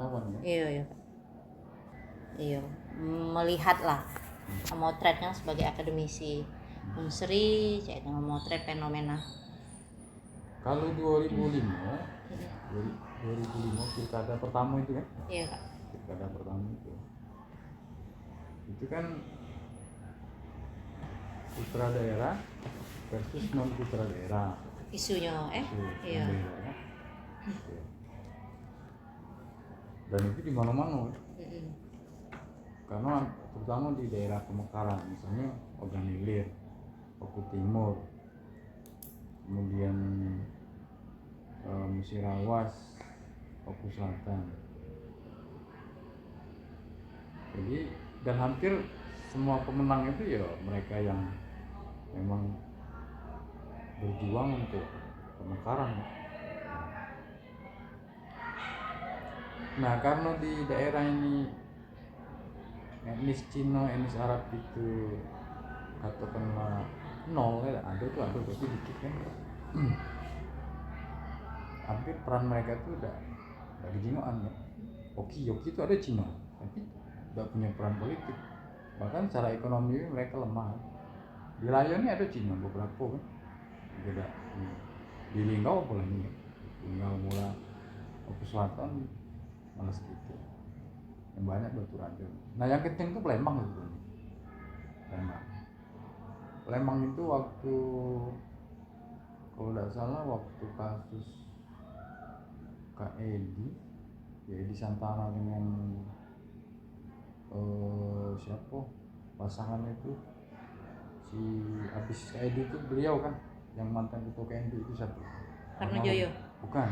pengetahuan ya. Iya, melihat lah memotret kan sebagai akademisi Unsri, saya memotret fenomena. Kalau 2005 pilkada pertama itu kan? Iya Kak. Pilkada pertama itu kan putra daerah versus non putra daerah. Isunya, iya. Daerah. Dan itu di mana-mana. Karena terutama di daerah pemekaran, misalnya Ogan Ilir, Oku Timur, kemudian Musirawas, Oku Selatan. Jadi dan hampir semua pemenang itu ya mereka yang memang berjuang untuk pemekaran. Nah, karena di daerah ini etnis Cina, etnis Arab itu katakanlah nol ya, ada tapi dikit kan. Hampir peran mereka itu udah kejingoan ya. Oki itu ada Cina, tapi tidak punya peran politik. Bahkan secara ekonomi mereka lemah. Di Layani ada Cina beberapa kan. Beda di Linggau apa lagi ya? Linggau mula Oku Selatan malah sedikit. Yang banyak Batu Raja. Nah yang kenceng itu Palembang gitu. Palembang itu waktu kalau tidak salah waktu kasus Kak Edi, ya Edi Santana dengan siapa pasangannya itu si habis Kak Edi itu beliau kan yang mantan ketua KMP itu satu. Karena Joyo. Bukan.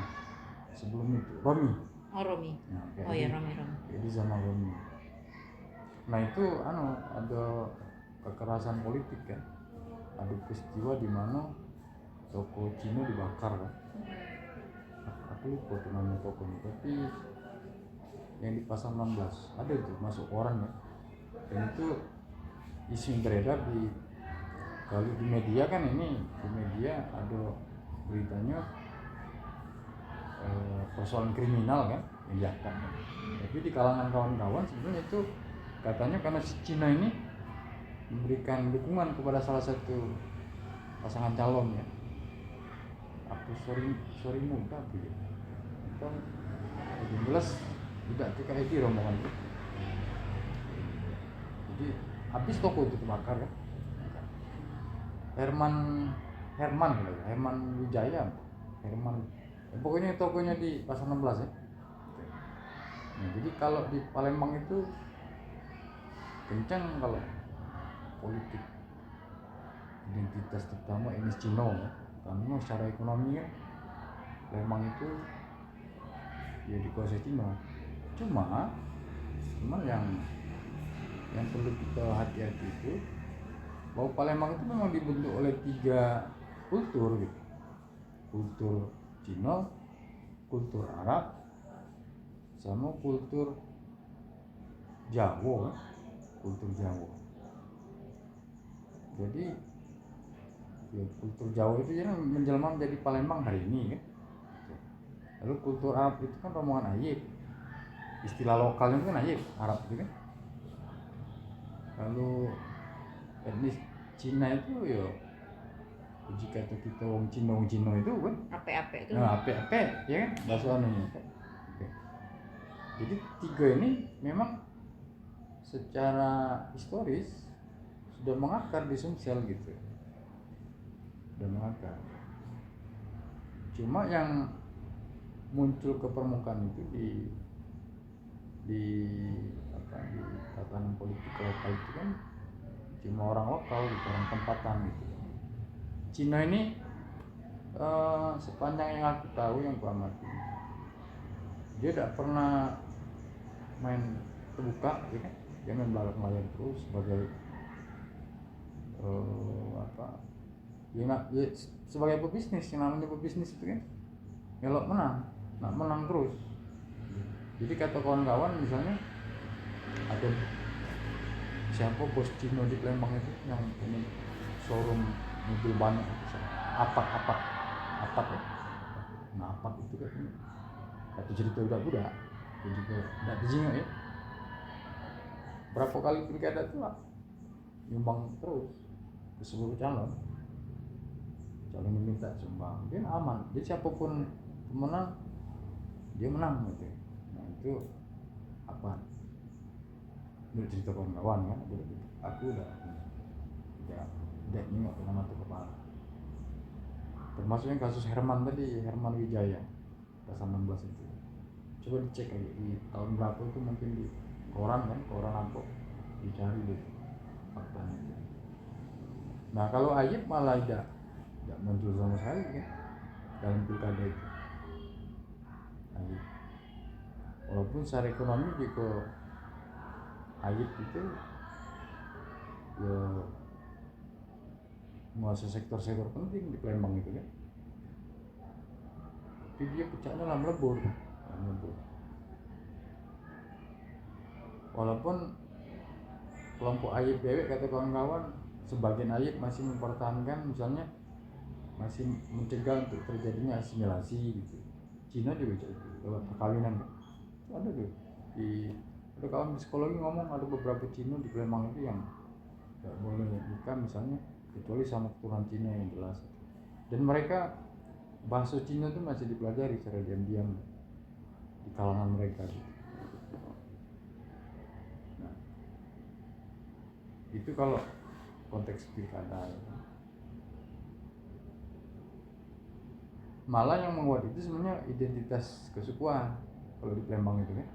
Sebelum itu Romi. Oh Romi. Nah, ya Romi. Jadi sama Romi. Nah itu ada kekerasan politik kan. Ada peristiwa di mana toko Cina dibakar kan. Aku lupa tuh nama tokonya, tapi yang di pasar 16 ada tuh masuk orang ya. Dan itu isu yang beredar di kalau di media kan ini di media ada beritanya persoalan kriminal kan yang diangkat. Tapi di kalangan kawan-kawan sebenarnya itu katanya karena si Cina ini memberikan dukungan kepada salah satu pasangan calon ya. Aku sorry muda gitu. Kan lebih jelas tidak kayak itu rombongan itu. Jadi habis toko itu terbakar kan. Herman Wijaya. Pokoknya tokonya di pasar 16 ya. Nah, jadi kalau di Palembang itu kencang kalau politik identitas terutama etnis Cina ya. Karena secara ekonomi kan Palembang itu ya dikuasai Cina. Cuma yang perlu kita hati-hati itu bahwa Palembang itu memang dibentuk oleh 3 kultur gitu. Kultur Cina, kultur Arab, sama kultur Jawa. Jadi ya, kultur Jawa itu yang menjelma menjadi Palembang hari ini kan. Lalu kultur Arab itu kan rombongan Ayib. Istilah lokalnya kan Ayib, Arab itu kan. Lalu etnis Cina itu ya jika kita wong Cina itu kan ape-ape itu. Nah, ape-ape ya kan bahasa anunya. Jadi 3 ini memang secara historis sudah mengakar di Sumsel gitu. Sudah mengakar. Cuma yang muncul ke permukaan itu di tatanan politik lokal itu kan cuma orang lokal gitu, orang tempatan gitu. Cina ini sepanjang yang aku tahu, yang aku amati, dia tidak pernah main terbuka, ya kan? Dia main balak-balak terus sebagai ya, sebagai pebisnis. Yang namanya pebisnis itu kan melok menang terus. Jadi kata kawan-kawan misalnya ada siapa bos Cino di Palembang itu yang punya showroom mobil banyak, apat ya. Nah apat itu kan satu cerita budak-budak. Aku juga tidak dijingok ya. Berapa kali pilkada tuh lah nyumbang terus ke seluruh calon yang minta sumbang, dia aman. Jadi siapapun pemenang dia menang gitu. Nah itu apa? Menurut cerita kawan-kawan kan, aku udah nengok nama tuh kepala. Termasuk yang kasus Herman tadi, Herman Wijaya pasal 16 itu. Coba dicek aja di tahun berapa itu, mungkin di koran kan, koran apa, dicari deh faktanya. Nah kalau Ayib malah tidak muncul sama sekali kan dalam pilkada itu. Ayib, walaupun secara ekonomi juga Ayib itu ya menguasai sektor-sektor penting di Palembang itu kan, tapi dia pecahnya dalam lebur. Walaupun kelompok Ayib dewek kata kawan-kawan, sebagian Ayib masih mempertahankan, misalnya masih mencegah untuk terjadinya asimilasi gitu. Cina juga itu lewat perkawinan kan. Ada tuh ada kawan psikologi ngomong ada beberapa Cina di Palembang itu yang tidak boleh nikah misalnya kecuali sama keturunan Cina yang jelas. Dan mereka bahasa Cina itu masih dipelajari secara diam-diam di kalangan mereka gitu. Nah, itu kalau konteks pilkada ya. Malah yang menguat itu sebenarnya identitas kesukuan kalau di Palembang itu kan.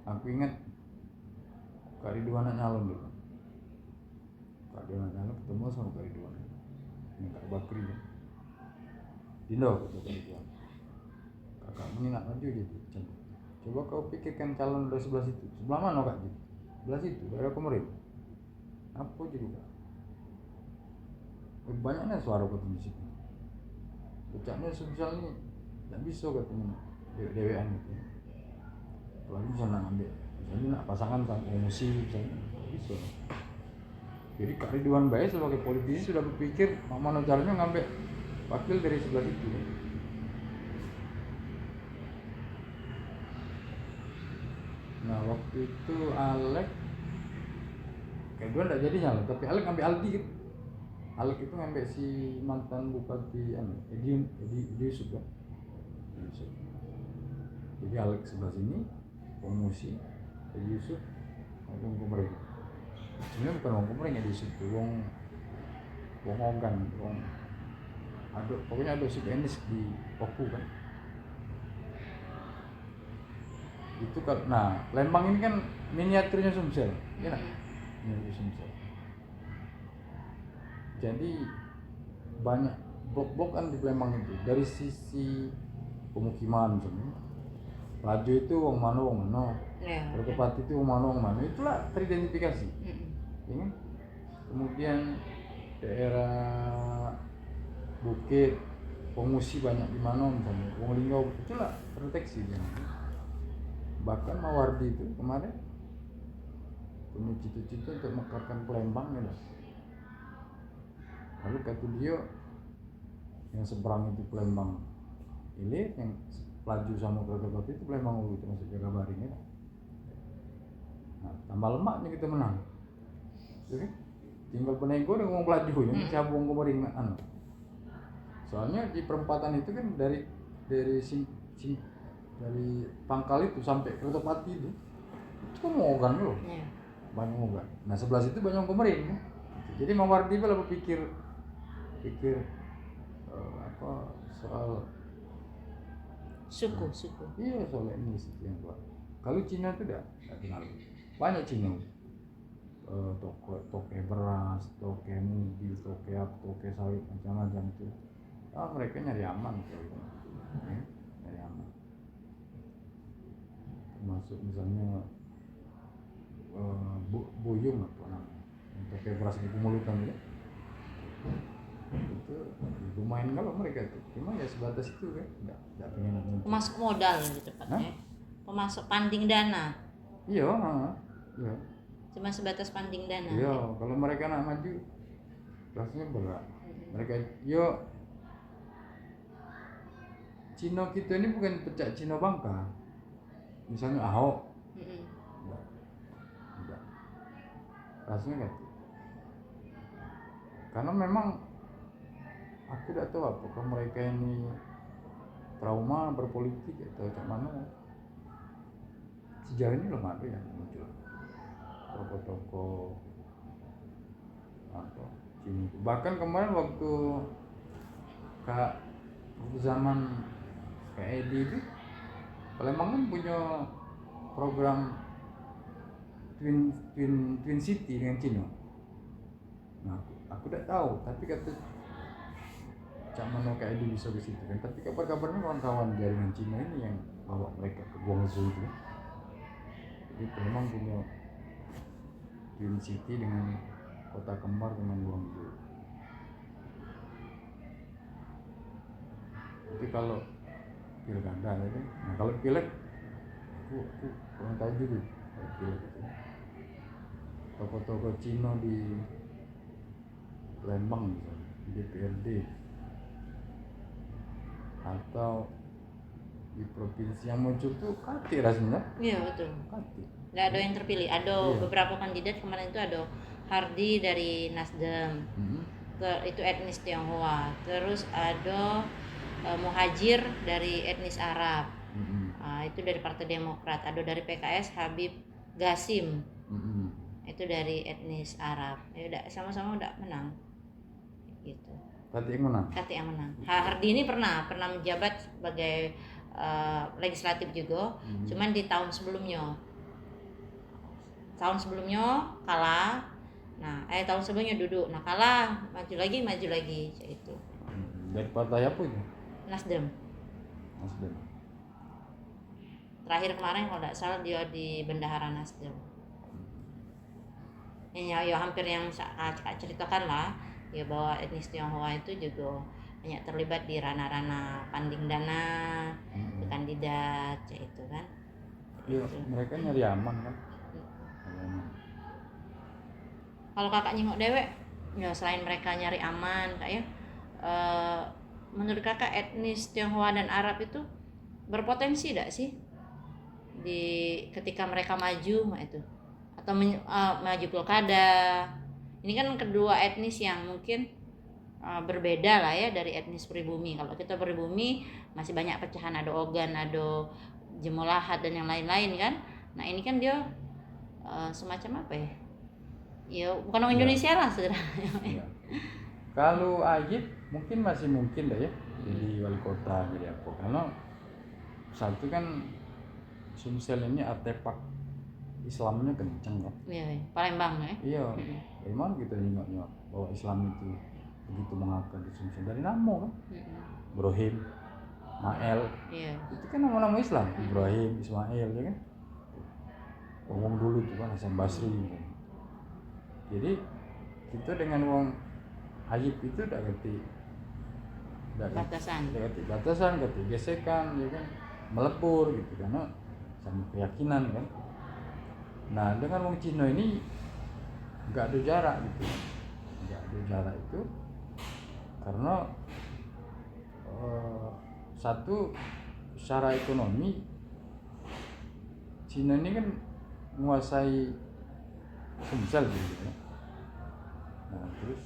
Aku ingat Kak Ridwan nyalon dulu. Kak Ridwan nyalon ketemu sama Kak Ridwan. Ini Kak Bakri kan. Dindo kata Kak Ridwan. Kakakmu ini nak maju gitu. Coba kau pikirkan calon dari sebelah situ. Sebelah mana Kak? Sebelah situ, daerah Komorim. Apa juga? Banyaknya suara kau di situ. Ucapnya sosial ini tidak bisa katanya dewean gitu. Apalagi misalnya ngambil, misalnya nak pasangan sama emosi misalnya, bisa. Jadi Kak Ridwan Bae sebagai politisi sudah berpikir mana caranya ngambil wakil dari sebelah itu. Nah waktu itu Alek, Kak Ridwan tidak jadi nyalon, tapi Alek ngambil Aldi gitu. Alek itu ngambil si mantan bupati Edi Yusuf kan. Jadi Alek sebelah sini, Pengmusi, Edi Yusuf, Wong Komering. Sebenarnya bukan Wong Komering Edi Yusuf, Wong Ogan, pokoknya ada suku etnis di Papua kan. Itu kan, nah Lembang ini kan miniaturnya Sumsel, ya kan? Miniatur Sumsel. Jadi banyak blok-blok kan di Palembang itu. Dari sisi pemukiman misalnya, Laju itu wong mana, Kertopati itu wong mana, itulah teridentifikasi. Ya kan? Kemudian daerah Bukit, Pengungsi banyak di mana misalnya, Wong Linggau, itulah terdeteksi. Bahkan Mawardi itu kemarin punya cita-cita untuk mekarkan Palembang ya. Lalu kata dia yang seberang itu Palembang Ilir, yang Laju sama Kertopati itu Palembang Ulu, termasuk Jagabaring ya. Nah, tambah lemak nih kita menang. Jadi tinggal Penego dan ngomong Laju ya, siapa wong Komering Soalnya di perempatan itu kan dari Pangkal itu sampai Kertopati itu kan Mogan loh. Banyak Mogan. Nah sebelah situ banyak Komering kan. Jadi Mawardi malah berpikir soal suku. Iya, soal etnis itu yang kuat. Kalau Cina itu tidak kenal. Banyak Cina. Toke beras, toke mobil, toke sawit, macam-macam itu. Mereka nyari aman gitu. Nyari aman. Termasuk misalnya Buyung apa namanya, toke beras di Pemulutan ya. Itu lumayan kalau mereka itu, cuma ya sebatas itu kan, nggak pengen pemasok modal gitu tepatnya. Pemasok panding dana. Iya. Cuma sebatas panding dana. Iya, kalau mereka nak maju rasanya berat. Mereka Cino kita ini bukan pecah Cino Bangka. Misalnya Ahok, enggak. Rasanya gitu. Karena memang aku tidak tahu apakah mereka ini trauma berpolitik atau macam mana. Sejauh ini belum ada yang muncul tokoh-tokoh atau Cino. Bahkan kemarin waktu zaman Kak Edi itu, Palembang kan punya program Twin City dengan Cino. Nah, aku tidak tahu, tapi kata Cak Mano Kak Edi bisa ke situ kan. Tapi kabar-kabarnya kawan-kawan jaringan Cina ini yang bawa mereka ke Guangzhou itu. Jadi Palembang punya Twin City dengan kota kembar dengan Guangzhou. Tapi kalau pilkada ya kan, nah kalau pileg aku kurang tahu juga kalau pileg itu. Tokoh-tokoh Cina di Palembang misalnya, di DPRD atau di provinsi yang muncul tuh kati rasanya. Iya betul. Kati. Nggak ada yang terpilih. Ada beberapa kandidat kemarin itu ada Hardi dari Nasdem, itu etnis Tionghoa. Terus ada Muhajir dari etnis Arab, itu dari Partai Demokrat. Ada dari PKS Habib Gasim, itu dari etnis Arab. Ya udah sama-sama udah menang, gitu. Kati yang menang. Kati yang menang. Hardi ini pernah menjabat sebagai legislatif juga, cuman di tahun sebelumnya kalah. Nah, tahun sebelumnya duduk, nah kalah, maju lagi kayak itu. Dari partai apa itu? Nasdem. Terakhir kemarin kalau tidak salah dia di bendahara Nasdem. Ya hampir yang saya ceritakan lah, ya bahwa etnis Tionghoa itu juga banyak terlibat di ranah-ranah panding dana, kandidat, kayak itu kan. Iya, mereka nyari aman kan. Kalau kakak nyengok dewek, ya selain mereka nyari aman, kayak menurut kakak etnis Tionghoa dan Arab itu berpotensi tidak sih ketika mereka maju itu atau maju pilkada? Ini kan kedua etnis yang mungkin berbeda lah ya dari etnis pribumi. Kalau kita pribumi masih banyak pecahan, ada Ogan, ada Jemolahat dan yang lain-lain kan. Nah ini kan dia semacam apa ya? Ya bukan orang Indonesia lah sederhananya. Ya. Kalau Ajib mungkin masih mungkin dah ya jadi wali kota jadi apa, karena satu kan Sumsel ini artefak Islamnya kenceng kan. Iya, Palembang ya. Iya. Dari mana kita ingatnya bahwa Islam itu begitu mengakar di Sumsel, dari nama kan. Ibrahim, Mael. Iya. Itu kan nama-nama Islam. Ibrahim, Ismail ya kan. Ngomong dulu tuh kan Hasan Basri kan. Jadi kita dengan wong Ajib itu udah ngerti batasan, ngerti gesekan, ya kan, melepur gitu karena sama keyakinan kan. Nah dengan wong Cina ini nggak ada jarak gitu, itu karena satu secara ekonomi Cina ini kan menguasai Sumsel gitu ya. Nah terus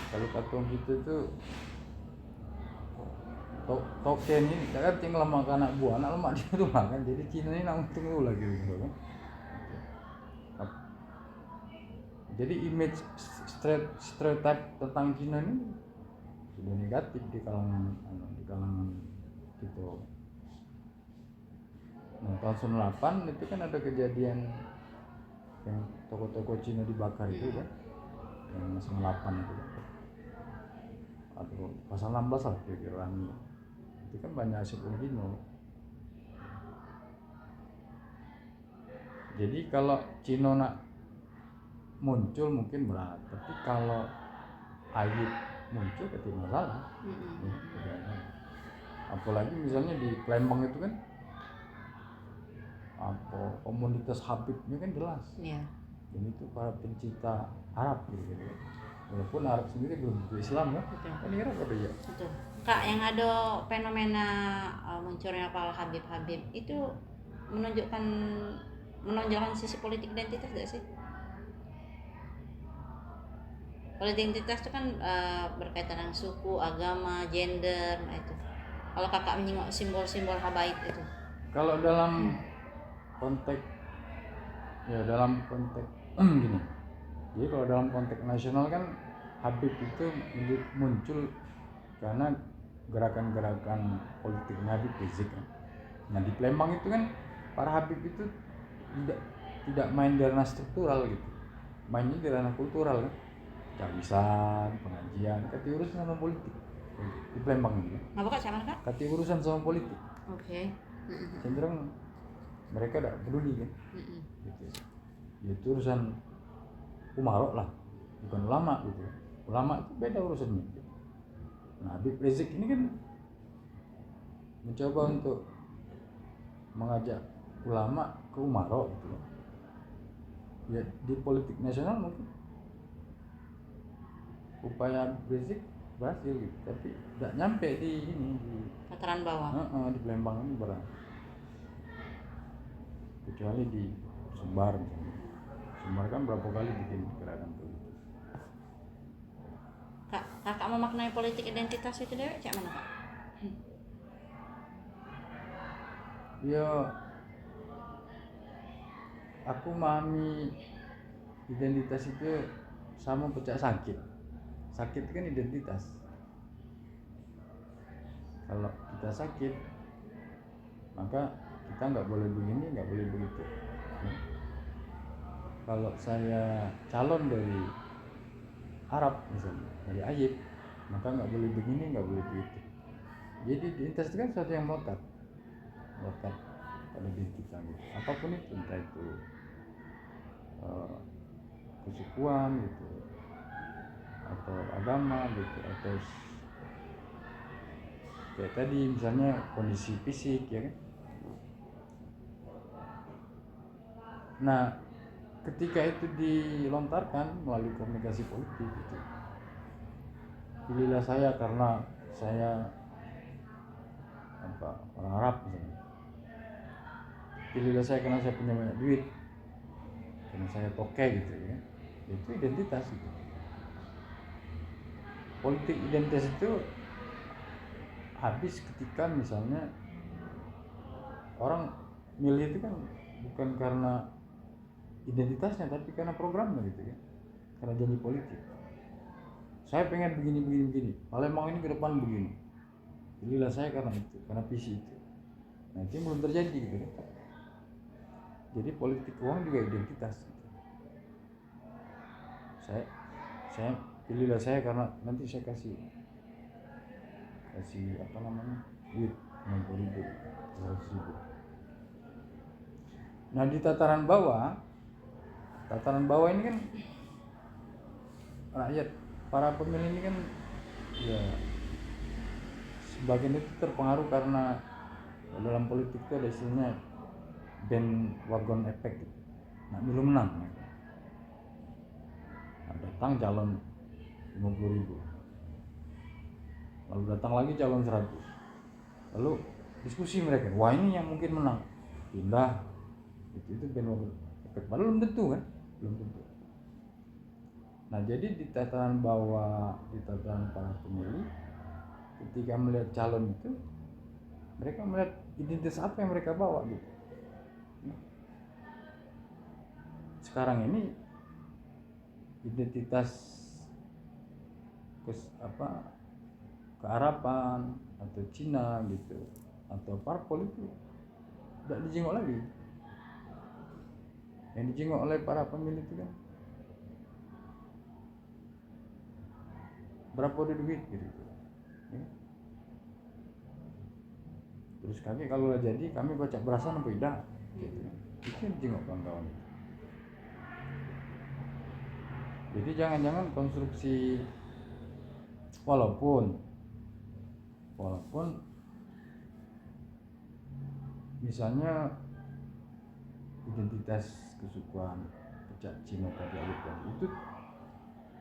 kalau katong gitu tuh token ini kan tinggal makan anak lemak di rumah kan, jadi Cina ini nang tunggu lagi gitu kan. Jadi image stereotype tentang Cina ini sudah negatif di kalangan gitu. Nah tahun 98 itu kan ada kejadian yang toko-toko Cina dibakar itu kan, yang 98 itu kan. Atau pasal 16 lah kira-kira itu kan banyak aset Cina. Jadi kalau Cina nak muncul mungkin berat, tapi kalau Ajib muncul tidak masalah. Apalagi misalnya di Palembang itu kan apa komunitas Habibnya kan jelas. Iya. Dan itu para pencinta Arab gitu. Walaupun Arab sendiri belum tentu Islam kan. Betul. Kan Arab ada ya. Betul. Kak, yang ada fenomena munculnya Pak Habib itu menonjolkan sisi politik identitas gak sih? Politik identitas itu kan berkaitan dengan suku, agama, gender, nah itu. Kalau kakak menyinggung simbol-simbol habaib itu. Kalau dalam konteks gini. Jadi kalau dalam konteks nasional kan Habib itu muncul karena gerakan-gerakan politiknya Habib Rizik kan. Nah di Palembang itu kan para Habib itu tidak main di ranah struktural gitu, mainnya di ranah kultural kan, cawisan, pengajian, kati urusan sama politik di Palembang ini. Ngapa kak, sama kak? Kati urusan sama politik. Oke. Cenderung mereka tidak peduli kan. Gitu. Itu urusan umarok lah, bukan ulama gitu. Ulama itu beda urusannya. Nah Habib Rizik ini kan mencoba untuk mengajak ulama ke umarok gitu. Ya di politik nasional mungkin upaya Rizik berhasil gitu, tapi tidak nyampe di tataran bawah. Di Palembang ini barang, kecuali di Sumbar misalnya. Sumbar kan berapa kali bikin gerakan tuh. Kakak memaknai politik identitas itu dewek cak mana kak? Ya aku memahami identitas itu sama pecah sakit. Sakit kan identitas. Kalau kita sakit, maka kita nggak boleh begini, nggak boleh begitu. Kalau saya calon dari Arab misalnya, dari Ayib, maka nggak boleh begini, nggak boleh begitu. Jadi identitas itu kan sesuatu yang melekat pada diri kita gitu. Apapun itu, entah itu kesukuan gitu, atau agama gitu, atau kayak tadi misalnya kondisi fisik ya kan. Nah ketika itu dilontarkan melalui komunikasi politik gitu, pilihlah saya karena saya orang Arab misalnya, pilihlah saya karena saya punya banyak duit, karena saya toke gitu ya, itu identitas gitu. Politik identitas itu habis ketika misalnya orang milih itu kan bukan karena identitasnya, tapi karena programnya gitu ya, karena janji politik. Saya pengen begini, Palembang ini ke depan begini, pilihlah saya karena itu, karena visi itu. Nah itu belum terjadi gitu ya. Jadi politik uang juga identitas gitu. Saya pilihlah saya karena nanti saya kasih duit 60.000, 100.000. Nah di tataran bawah ini kan rakyat, para pemilih ini kan ya sebagian itu terpengaruh karena dalam politik itu ada istilahnya bandwagon effect gitu. Nah belum menang ya. Nah, datang calon 50.000, lalu datang lagi calon 100, lalu diskusi mereka, wah ini yang mungkin menang, pindah, itu bandwagon effect. Padahal belum tentu kan, belum tentu. Nah jadi di tataran bawah, di tataran para pemilih, ketika melihat calon itu, mereka melihat identitas apa yang mereka bawa gitu. Sekarang ini identitas kearapan atau Cina gitu, atau parpol itu tidak dijenguk lagi. Yang dijenguk oleh para pemilih itu kan berapa udah duit gitu ya. Terus kami kalau jadi kami baca berasan apa tidak gitu. Itu yang dijenguk kawan-kawan. Jadi jangan-jangan konstruksi, walaupun misalnya identitas kesukuan pecah Cina tadi itu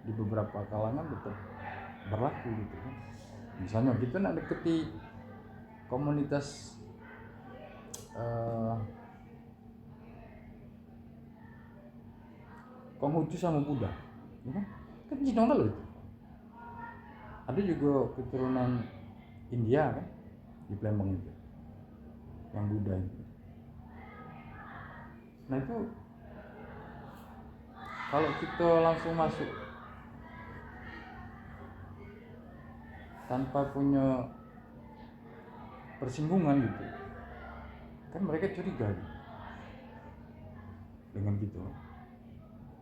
di beberapa kalangan tetap berlaku gitu kan. Misalnya kita nak deketi komunitas Konghucu sama Buddha, ya kan? Kan Cina loh itu. Ada juga keturunan India kan di Palembang itu, yang Buddha itu. Nah itu kalau kita langsung masuk tanpa punya persinggungan gitu, kan mereka curiga gitu dengan gitu.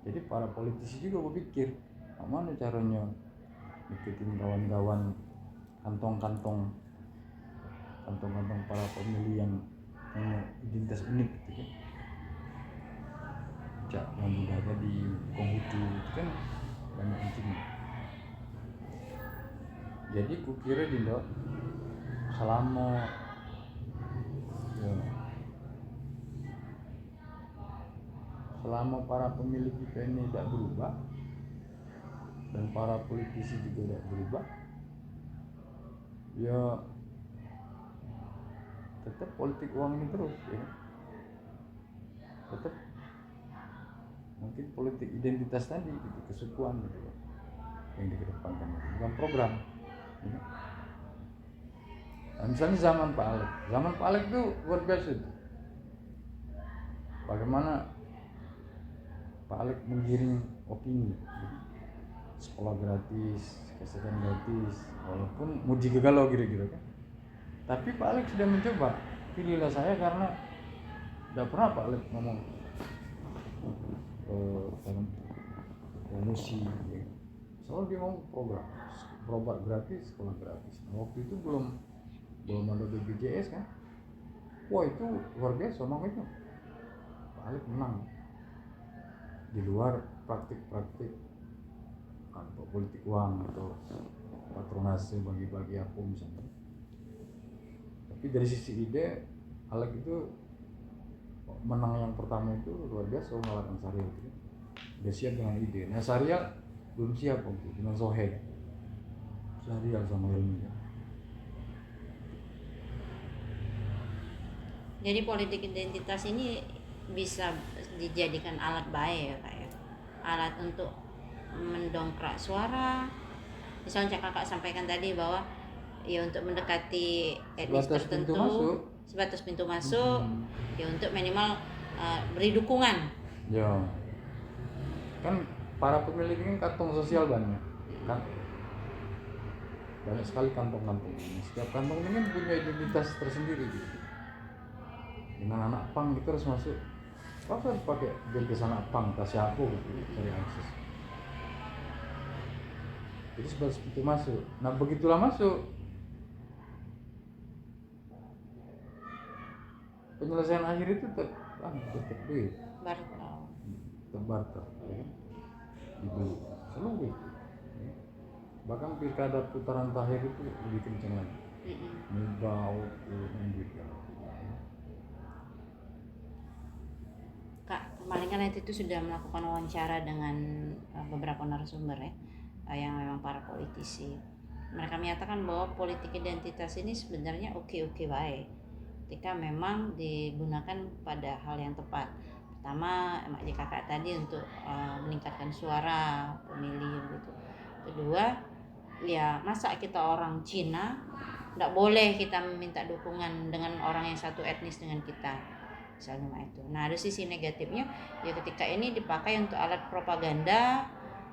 Jadi para politisi juga berpikir, mana caranya ikutin kawan-kawan kantong-kantong para pemilih yang punya identitas unik gitu kan. Cak yang Buddha tadi, Konghucu itu kan banyak kucingnya. Jadi kukira Dindo selama para pemilih kita ini tidak berubah dan para politisi juga tidak berubah, ya tetap politik uang ini terus ya. Tetap mungkin politik identitas tadi gitu, kesukuan gitu ya, yang dikedepankan, bukan program ya. Nah, misalnya zaman Pak Alek itu luar biasa itu. Bagaimana Pak Alek menggiring opini, sekolah gratis, kesehatan gratis, walaupun muji galau gitu kan. Tapi Pak Alek sudah mencoba, pilihlah saya karena tidak pernah Pak Alek ngomong dalam promosi, ya. Selalu dia ngomong program, berobat gratis, sekolah gratis. Nah, waktu itu belum ada BPJS kan. Wah itu luar biasa itu. Pak Alek menang di luar praktik-praktik kantor politik uang atau patronase bagi-bagi apa misalnya. Tapi dari sisi ide, Alek itu menang yang pertama itu luar biasa mengalahkan Syariah itu. Dia siap dengan ide. Nah Syariah belum siap waktu dengan Sohe. Syariah sama ilmu. Jadi politik identitas ini bisa dijadikan alat baik ya Kak ya, alat untuk mendongkrak suara. Misalnya kakak sampaikan tadi bahwa ya untuk mendekati etnis tertentu, sebatas pintu masuk, ya untuk minimal beri dukungan. Ya, kan para pemilih ini kantong sosial banyak, kan banyak sekali kantong-kantong. Setiap kantong ini kan punya identitas tersendiri gitu. Dengan anak pang kita harus masuk. Apa harus pakai bengkes anak pang, tasnya aku gitu, cari akses. Jadi sebatas pintu masuk. Nah begitulah masuk, penyelesaian akhir itu tetap duit, tetap barter, ya. Dibeli, selalu gitu. Bahkan pilkada putaran terakhir itu lebih kencang lagi. Bau duit ya. Kak, kemarin kan itu sudah melakukan wawancara dengan beberapa narasumber ya, yang memang para politisi. Mereka menyatakan bahwa politik identitas ini sebenarnya oke-oke baik ketika memang digunakan pada hal yang tepat. Pertama, emak kakak tadi untuk meningkatkan suara pemilih gitu. Kedua, ya masa kita orang Cina tidak boleh kita meminta dukungan dengan orang yang satu etnis dengan kita. Misalnya itu. Nah ada sisi negatifnya ya ketika ini dipakai untuk alat propaganda,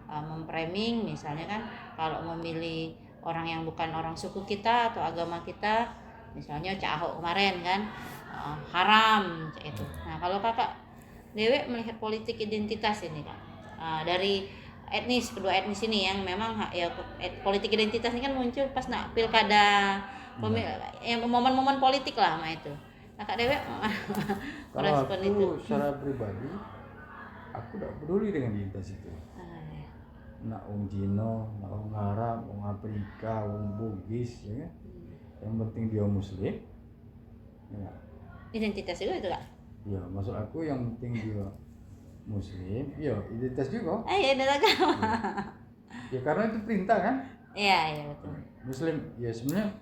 memframing misalnya kan, kalau memilih orang yang bukan orang suku kita atau agama kita, misalnya Cak Ahok kemarin kan haram itu. Nah kalau kakak Dewe melihat politik identitas ini Kak, dari kedua etnis ini yang memang ya politik identitas ini kan muncul pas nak pilkada, yang momen-momen politik lah sama itu. Kak Dewe merespon itu. Kalau aku secara pribadi, aku tidak peduli dengan identitas itu. Nak orang Cina, nak orang Arab, orang Afrika, orang Bugis, ya. Yang penting dia Muslim. Ya. Identitas juga itu Kak? Ya, maksud aku yang penting dia Muslim, ya identitas juga. Iya, identitas agama. Ya karena itu perintah kan? Iya betul. Muslim ya sebenarnya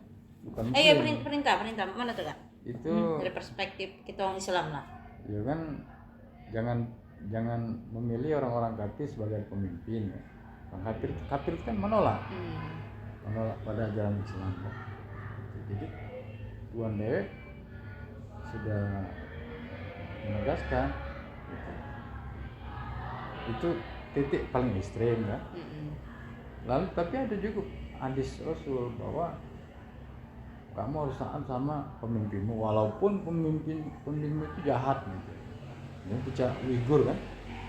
bukan Muslim. Ya perintah mana tuh Kak? Itu dari perspektif kita orang Islam lah. Ya kan jangan memilih orang-orang kafir sebagai pemimpin ya. Orang kafir kan menolak pada ajaran Islam kan. Jadi Tuhan Dewa sudah menegaskan gitu. Itu titik paling ekstrem ya. Lalu tapi ada juga hadis Rasul bahwa kamu harus taat sama pemimpinmu walaupun pemimpinmu itu jahat gitu. Yang pecah Uighur kan,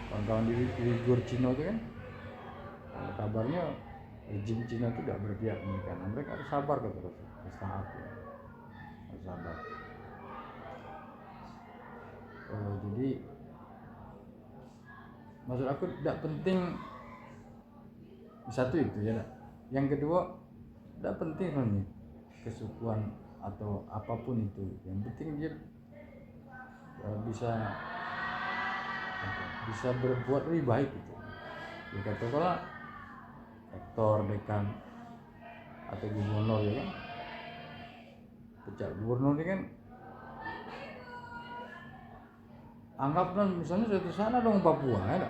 kawan-kawan di Uighur Cina itu kan, kabarnya rejim Cina itu tidak berpihak karena mereka harus sabar kata Rasul, harus taat ya. Harus sabar. Jadi maksud aku tidak penting satu itu ya. Yang kedua tidak penting nih kesukuan atau apapun itu. Yang penting dia bisa berbuat lebih baik gitu. Ya katakanlah rektor, dekan atau gubernur ya kan. Pecah gubernur ini kan anggaplah misalnya suatu sana dong Papua ya,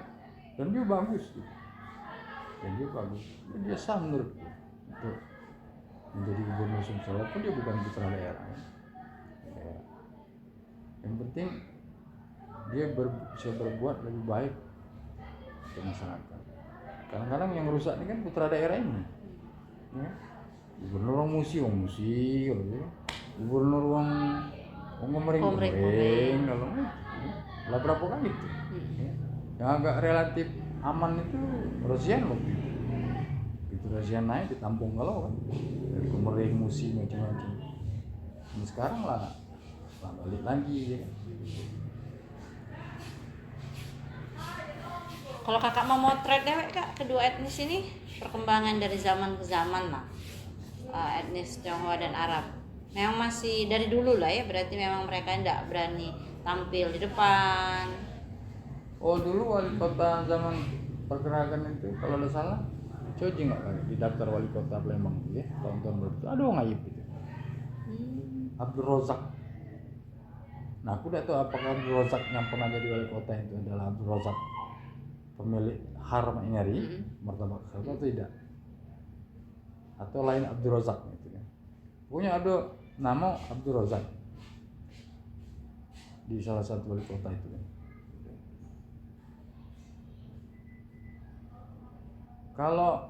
dan dia bagus gitu. Dia sah menurut untuk menjadi gubernur Sumsel pun dia bukan putra daerah ya. Yang penting dia bisa berbuat lebih baik ke masyarakat. Kadang-kadang yang rusak ini kan putra daerah ini ya. Gubernur orang musi gitu ya. Gubernur orang ngomering kalau lah berapa kali itu ya. Yang agak relatif aman itu Rosian waktu itu Rosian naik ditampung kalau kan dari Komering musi macam-macam. Dan sekarang lah balik lagi ya. Kalau kakak mau motret dewek Kak, kedua etnis ini perkembangan dari zaman ke zaman lah, etnis Tionghoa dan Arab memang masih dari dulu lah ya, berarti memang mereka tidak berani tampil di depan. Dulu wali kota zaman pergerakan itu kalau ada salah coji nggak di daftar wali kota Palembang ya tahun-tahun berapa ada orang Ayib itu Abdul Rozak. Nah aku tidak tahu apakah Abdul Rozak yang pernah jadi wali kota itu adalah Abdul Rozak pemilik Haram Nyari martabak atau tidak, atau lain Abdul Rozak gitu kan. Pokoknya ada nama Abdul Rozak di salah satu wali kota itu kan. Kalau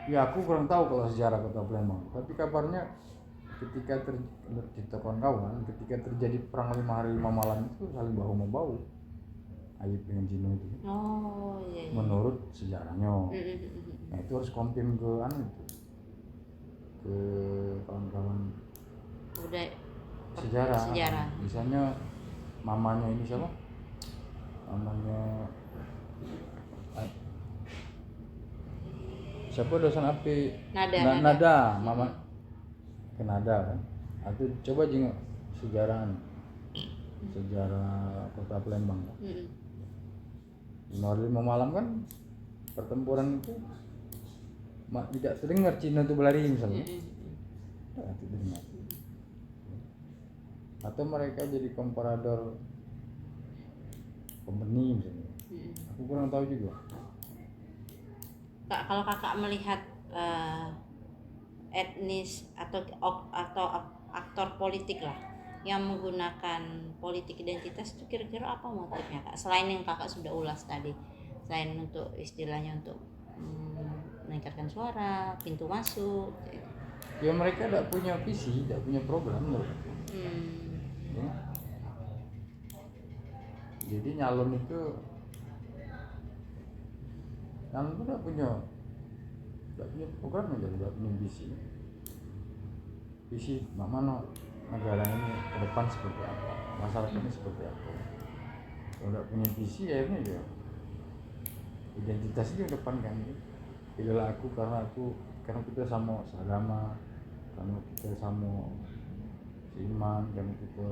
ya aku kurang tahu kalau sejarah kota Palembang, tapi kabarnya ketika cerita kawan-kawan ketika terjadi perang 5 hari 5 malam itu saling bahu membahu Ayub dengan Cino itu. Iya. Menurut sejarahnya. Nah itu harus konfirm ke ke kawan-kawan sejarah. Misalnya mamanya ini siapa? Siapa dosen api? Nada. Mama ke Nada kan. Atau coba jenguk sejarah kota Palembang. 5 malam kan pertempuran itu tidak terdengar Cina itu berlari misalnya. Tidak terdengar. Atau mereka jadi komparador pembeni misalnya. Aku kurang tahu juga. Kak, kalau kakak melihat etnis atau aktor politik lah yang menggunakan politik identitas itu kira-kira apa motifnya Kak? Selain yang kakak sudah ulas tadi, selain untuk istilahnya untuk meningkatkan suara, pintu masuk. Ya mereka tidak punya visi, tidak punya program menurut aku. Ya. Jadi nyalon itu tidak punya program, tidak punya visi mana negara ini ke depan seperti apa, masyarakat ini seperti apa. Kalau tidak punya visi akhirnya ya identitas itu ke depan kan. Itulah aku karena kita sama seagama, karena kita sama seiman, karena kita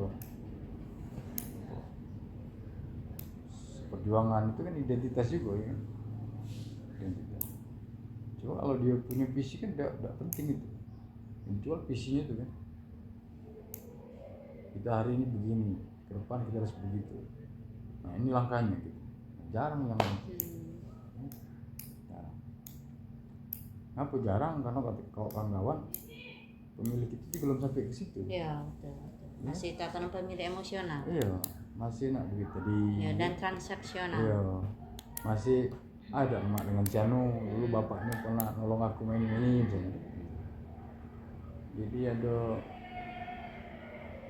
perjuangan itu kan identitas juga ya. Identitas. So kalau dia punya visi kan tidak penting itu, yang jual visinya itu kan, kita hari ini begini, ke depan kita harus begitu, nah ini langkahnya gitu. Jarang yang jarang. Kenapa jarang? Karena kalau kawan-kawan pemilik itu belum sampai ke situ. Iya, betul. Masih tatanan pemilih emosional. Iya, masih nak begitu Ya, dan transaksional. Iya, masih ada emak dengan Ciano dulu bapaknya pernah nolong aku main ini misalnya. Jadi ada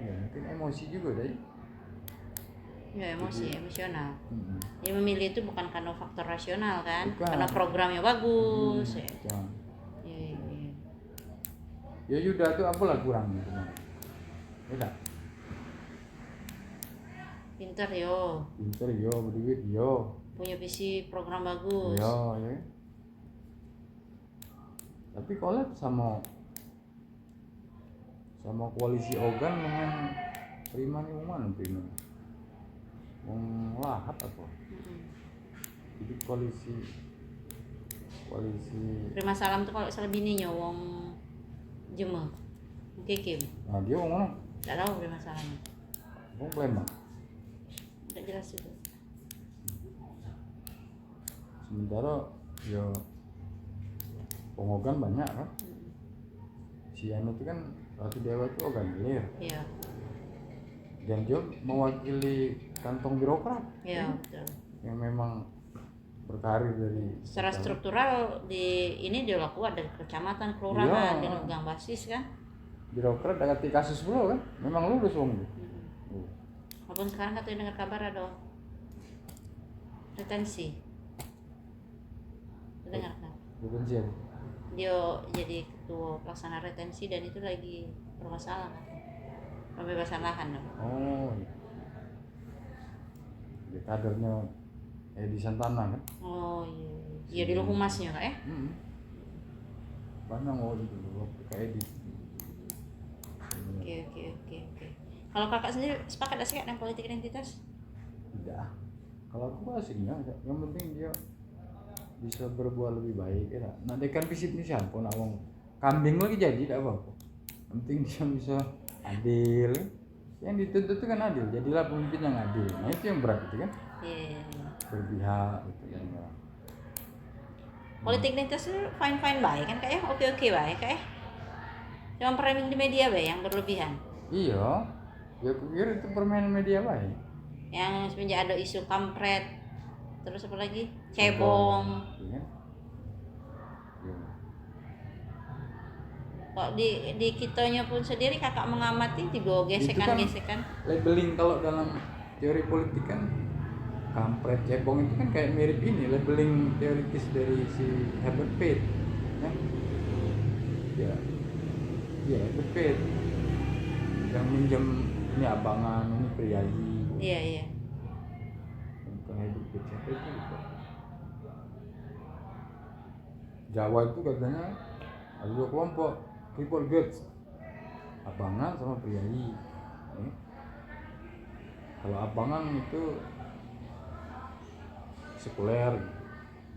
ya mungkin emosi juga deh. Ya, emosional. Dia memilih itu bukan karena faktor rasional kan? Bukan. Karena programnya bagus. Bukan. Iya. Ya Yuda tuh apalah kurang gitu. Beda. Pinter yo, berduit yo. Punya visi program bagus. Yo, ya. Tapi collab sama koalisi organ dengan Prima nih mana Prima? Lahat apa? Jadi koalisi Prima Salam tuh kalau salah bininya wong Jemeh. Kim. Nah dia wong mana? Enggak tahu Prima Salam. Wong Palembang. Enggak jelas itu. Sementara ya pengogan banyak kan. Si Anu itu kan Ratu Dewa itu organilir. Iya. Dan dia mewakili kantong birokrat. Iya, betul. Yang memang berkarir dari secara struktural ini dia kuat dari kecamatan, kelurahan, dia megang basis kan. Birokrat ada kasus bro kan, memang lulus wong gitu. Walaupun sekarang katanya dengar kabar ada retensi. Dengar kan? Retensi apa? Dia jadi ketua pelaksana retensi dan itu lagi bermasalah kan. Pembebasan lahan dong. Oh iya. Dia kadernya di Santana kan? Oh iya. Iya di Humasnya kak ya? Mana mau itu kayak di. Oke. Kalau kakak sendiri sepakat gak sih dengan politik identitas? Tidak. Kalau aku aslinya, yang penting dia bisa berbuat lebih baik ya. Nah dekan visip ini siapa nak wong kambing lagi jadi tidak apa-apa. Penting dia bisa adil. Yang dituntut itu kan adil. Jadilah pemimpin yang adil. Nah itu yang berat itu kan? Iya. Berpihak gitu kan. Politik identitas itu fine baik kan kayak oke baik kayak. Cuma framing di media baik yang berlebihan. Iya. Ya aku kira itu permainan media baik. Yang semenjak ada isu kampret, terus apa lagi? Cebong. Iya. Kok di kitanya pun sendiri kakak mengamati juga gesekan-gesekan. Labeling kalau dalam teori politik kan kampret cebong itu kan kayak mirip ini labeling teoritis dari si Herbert Pate ya Herbert Pate yang minjem ini abangan ini priayi. Iya. Bukan Herbert Pate, siapa itu lupa. Jawa itu katanya ada dua kelompok, people goods, abangan sama priayi. Kalau abangan itu sekuler,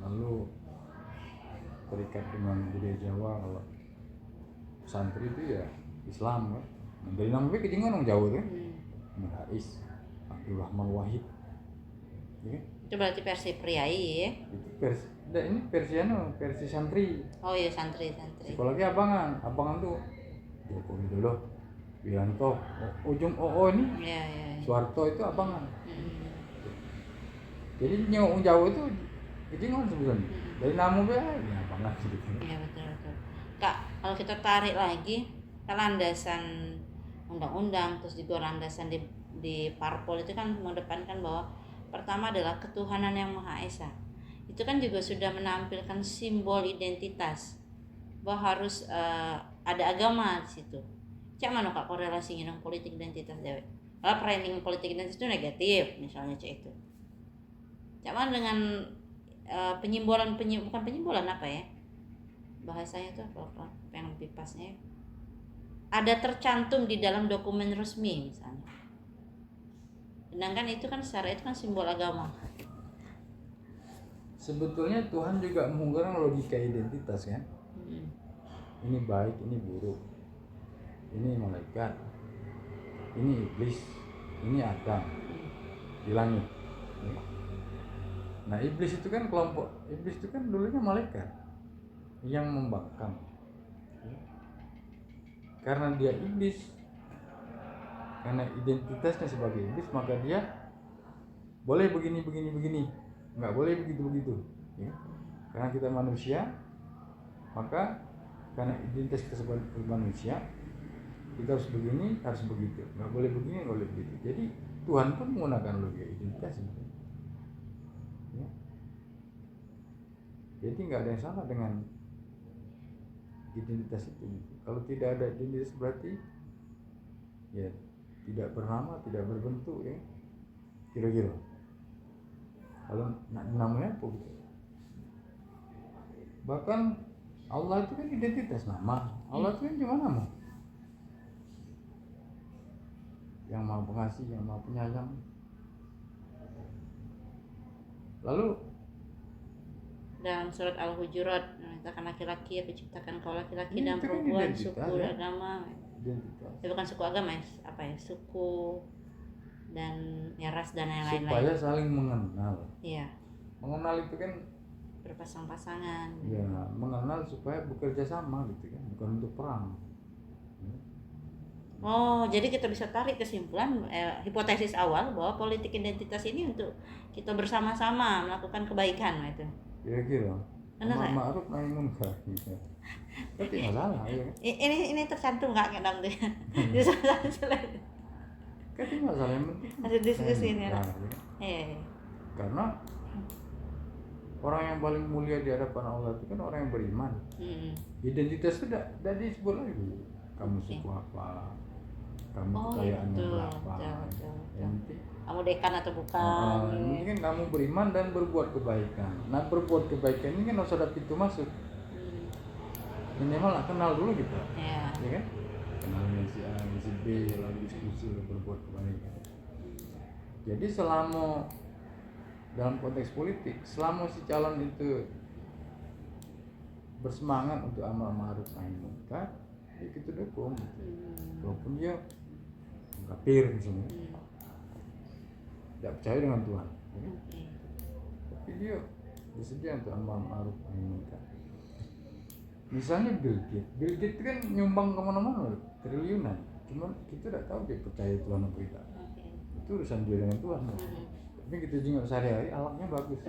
lalu terikat dengan budaya Jawa. Kalau santri itu ya Islam kan. Nah, dari nama gue kejingan orang Jawa kan. Murais, Abdurrahman Wahid. Ya. Itu berarti versi priayi ya? Itu versi santri. Oh iya santri. Psikologi abangan tuh Joko Widodo, Wiranto, ujung OO ini. Iya. Soeharto itu abangan. Jadi nyong Jawa itu kejingan sebenarnya. Dari nama gue ya abangan gitu. Iya betul. Kak, kalau kita tarik lagi ke landasan undang-undang terus juga landasan di parpol itu kan mengedepankan bahwa pertama adalah ketuhanan yang Maha Esa. Itu kan juga sudah menampilkan simbol identitas bahwa harus ada agama di situ. Cak mana kak korelasinya dengan politik identitas dewek? Kalau framing politik identitas itu negatif misalnya cak itu. Cak mana dengan bukan penyimbolan apa ya? Bahasanya itu apa yang lebih pasnya? Ada tercantum di dalam dokumen resmi misalnya. Sedangkan itu kan secara itu kan simbol agama. sebetulnya Tuhan juga menggunakan logika identitas kan. Ini baik, ini buruk, ini malaikat, ini iblis, ini Adam di langit. Nah iblis itu kan kelompok, iblis itu kan dulunya malaikat yang membangkang. Karena dia iblis, karena identitasnya sebagai iblis, maka dia boleh begini, nggak boleh begitu. Ya. Karena kita manusia, maka karena identitas kita sebagai manusia, kita harus begini, harus begitu, nggak boleh begini, nggak boleh begitu. Jadi Tuhan pun menggunakan logika identitas. Ya. Jadi nggak ada yang salah dengan identitas itu. Kalau tidak ada identitas berarti ya tidak bernama, tidak berbentuk ya. Kira-kira. Kalau namanya apa gitu. Bahkan Allah itu kan identitas nama. Allah itu kan cuma nama. Yang Maha Pengasih, yang Maha Penyayang. Lalu dalam surat Al-Hujurat mengatakan laki-laki aku ciptakan kau laki-laki dan itu kan perempuan, identitas, suku ya. agama. Identitas. Ya, bukan suku agama ya, apa ya, suku dan ya ras dan yang Supaya lain-lain. saling mengenal. Iya, Mengenal itu kan berpasang-pasangan. ya mengenal supaya bekerja sama gitu kan, bukan untuk perang. Oh, jadi kita bisa tarik kesimpulan hipotesis awal bahwa politik identitas ini untuk kita bersama-sama melakukan kebaikan itu. Kira-kira. Benar, Amar ma'ruf nahi munkar gitu. Tapi nggak salah ya kan? Ini tercantum nggak kadang tuh di salah slide. Tapi nggak salah, yang penting Ada diskusi ini lah. munkar, ya. Iya. Karena orang yang paling mulia di hadapan Allah itu kan orang yang beriman. Identitas itu tidak disebut lagi. Kamu suku apa? Kamu kekayaannya betul, berapa? betul. Yang penting Kamu dekan atau bukan? ini kan kamu beriman dan berbuat kebaikan. Nah berbuat kebaikan ini kan harus ada pintu masuk. Minimal kenal dulu kita, Ya. ya kan? Kenalnya si A, si B, lalu diskusi, lalu berbuat kebaikan. Jadi selama dalam konteks politik, selama si calon itu bersemangat untuk amal ma'ruf nahi munkar, ya kita dukung. Walaupun dia kafir misalnya, tidak percaya dengan Tuhan, ya kan? Tapi dia bersedia untuk amal ma'ruf nahi munkar. Misalnya Bill Gates itu kan nyumbang kemana-mana triliunan, cuman kita tidak tahu dia percaya Tuhan apa tidak. Itu urusan dia dengan Tuhan. Tapi kita jenguk sehari-hari, akhlaknya bagus.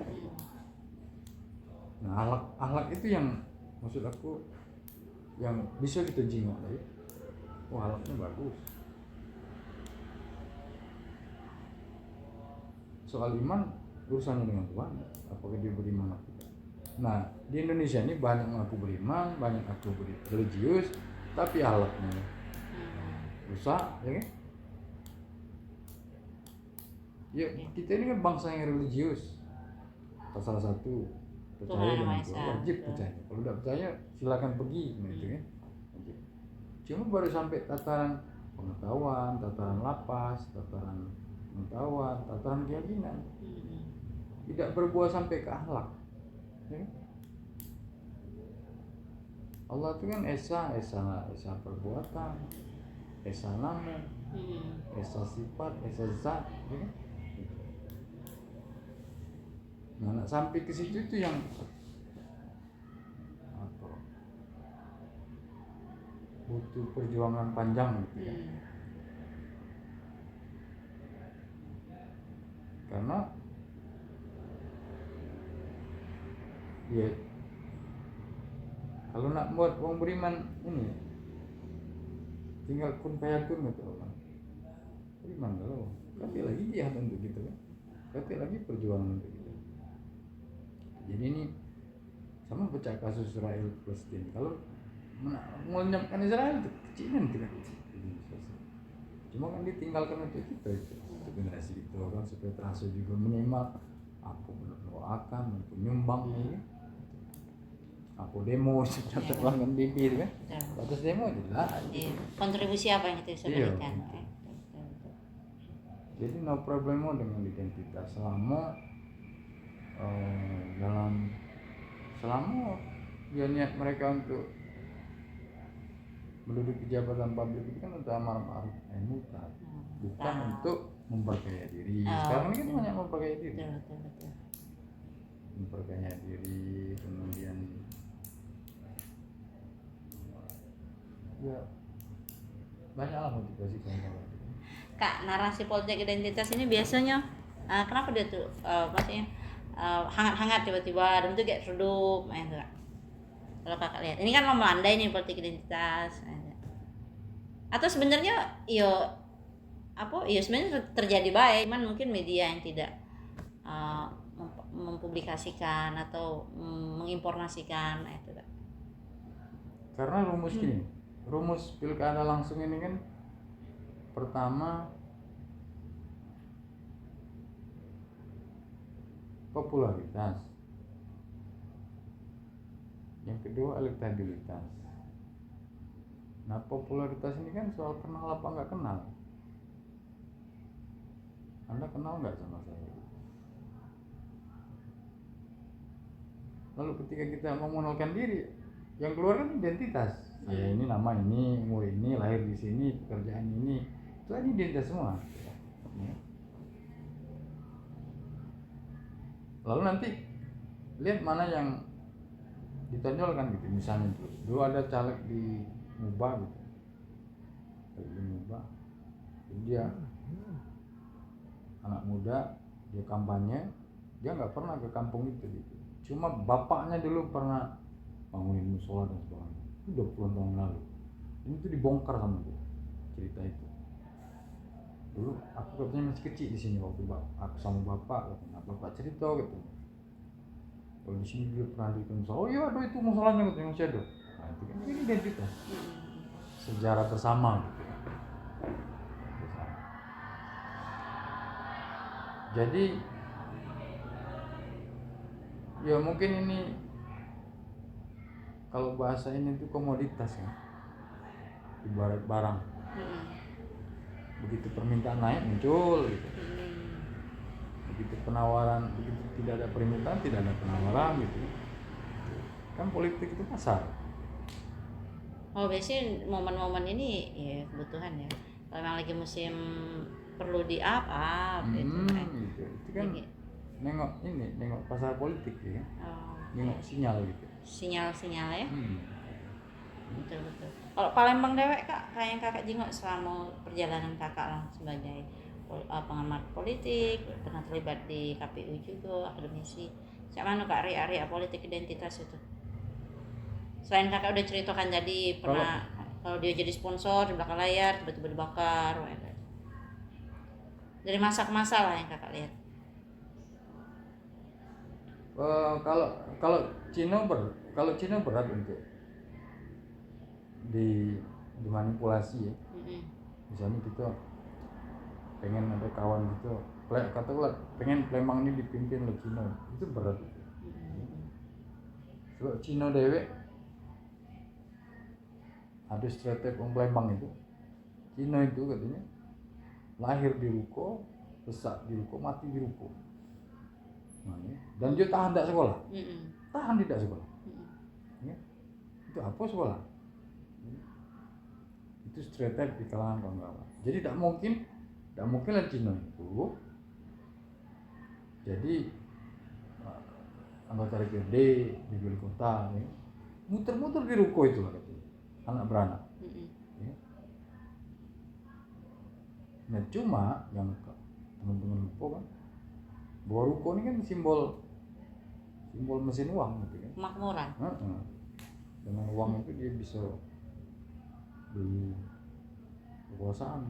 Nah akhlak itu yang maksud aku yang bisa kita jenguk ya. Wah akhlaknya bagus. Soal iman urusannya dengan Tuhan, apakah dia beriman atau tidak. Nah di Indonesia ini banyak mengaku beriman, banyak mengaku religius, tapi akhlaknya rusak, ya kan? Ya kita ini kan bangsa yang religius. Pasal 1 percaya dengan Tuhan, wajib percaya. Kalau tidak percaya silakan pergi, gitu kan? Cuma baru sampai tataran pengetahuan, tataran lapas, tataran pengetahuan, tataran keyakinan. Tidak berbuah sampai ke akhlak. Ya? Allah itu kan esa perbuatan, esa nama, esa sifat, esa zat, ya kan? Nah, sampai ke situ itu yang apa? Butuh perjuangan panjang gitu ya. Karena ya kalau nak buat orang beriman ini tinggal kun fayakun gitu orang beriman kalau tapi lagi jihad untuk gitu kan, tapi lagi perjuangan untuk gitu. Jadi ini sama pecah kasus Israel Palestina. Kalau melenyapkan Israel itu kecilan kita cuma kan ditinggalkan untuk kita itu untuk generasi itu kan supaya terasa juga menyimak aku mendoakan untuk nyumbang ini. Aku demo setiap pelanggan bibir kan, batas demo jelas. Kontribusi apa yang kita bisa berikan? Jadi no problemo dengan identitas selama dalam selama ya niat mereka untuk menduduki jabatan publik itu kan untuk amar ma'ruf nahi munkar, bukan untuk memperkaya diri. Sekarang ini kan banyak memperkaya diri. Betul. Memperkaya diri, kemudian ya banyaklah motivasi kawan-kawan. Kak, narasi politik identitas ini biasanya kenapa dia tuh maksudnya hangat-hangat tiba-tiba dan itu kayak redup gitu Kak. Kalau Kakak lihat, ini kan mau melandai nih politik identitas. Atau sebenarnya sebenarnya terjadi baik, cuman mungkin media yang tidak mempublikasikan atau menginformasikan itu Kak. Karena rumus pilkada langsung ini kan pertama popularitas, yang kedua elektabilitas. Nah, popularitas ini kan soal kenal apa nggak kenal. Anda kenal nggak sama saya? Lalu ketika kita mengenalkan diri, yang keluar kan identitas. Ya, ini nama ini, umur ini, lahir di sini, pekerjaan ini, itu kan identitas semua. Ya. Lalu nanti lihat mana yang ditonjolkan gitu. Misalnya dulu ada caleg di Mubah gitu, di Mubah, dia anak muda, dia kampanye, dia nggak pernah ke kampung itu gitu. Cuma bapaknya dulu pernah bangunin musola dan sebagainya. Itu 20 tahun lalu. Ini tuh dibongkar sama dia cerita itu. Dulu aku katanya masih kecil di sini waktu aku sama bapak, nah bapak cerita gitu. Kalau di sini dia pernah bikin musola. Oh iya, aduh itu musolanya gitu masih ada. Nah itu kan ini identitas, sejarah bersama gitu. Jadi ya mungkin ini kalau bahasa ini tuh komoditas ya, ibarat barang. Begitu permintaan naik muncul gitu. Begitu penawaran, begitu tidak ada permintaan tidak ada penawaran gitu. Kan politik itu pasar. Oh, biasanya momen-momen ini ya kebutuhan ya. Kalau memang lagi musim perlu di up gitu. Gitu. Itu kan nengok pasar politik ya. Nengok sinyal gitu. Sinyal-sinyal ya. Betul. Kalau Palembang dewek Kak, kayak yang Kakak jenguk selama perjalanan Kakak lah sebagai pengamat politik, pernah terlibat di KPU juga, akademisi. Siapa mana Kak area politik identitas itu? Selain Kakak udah ceritakan tadi pernah kalau dia jadi sponsor di belakang layar tiba-tiba dibakar, dari masa ke masa lah yang Kakak lihat. Kalau Cina berat untuk dimanipulasi ya. Misalnya kita pengen ada kawan gitu, katakanlah pengen Palembang ini dipimpin oleh Cina, itu berat. Kalau Cina dewek ada strategi Palembang itu, Cina itu katanya lahir di ruko, besar di ruko, mati di ruko. Nah, ya. Dan dia tahan tidak sekolah, tahan tidak sekolah. Ya. Itu apa sekolah? Itu strategi di kalangan kawan-kawan. Jadi tidak mungkin lah Cina itu jadi anggota DPRD di wali kota, ya. Muter-muter di ruko itu lah katanya, anak beranak. Ya. Nah cuma yang teman-teman lupa kan, bahwa ruko ini kan simbol mesin uang gitu kan. Makmuran. Dengan uang itu dia bisa beli kekuasaan.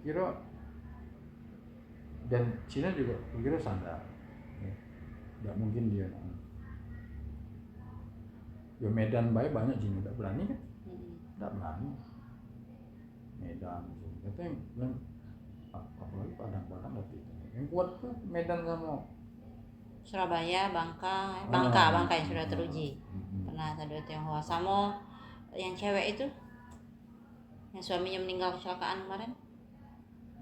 Kira dan Cina juga kira sadar, ya. Tidak mungkin dia. Ya Medan banyak Cina tidak berani kan, tidak berani. Medan, katanya apalagi Padang nanti. Yang kuat tuh Medan sama Surabaya, Bangka yang sudah teruji. Pernah ada Tionghoa sama yang cewek itu yang suaminya meninggal kecelakaan kemarin.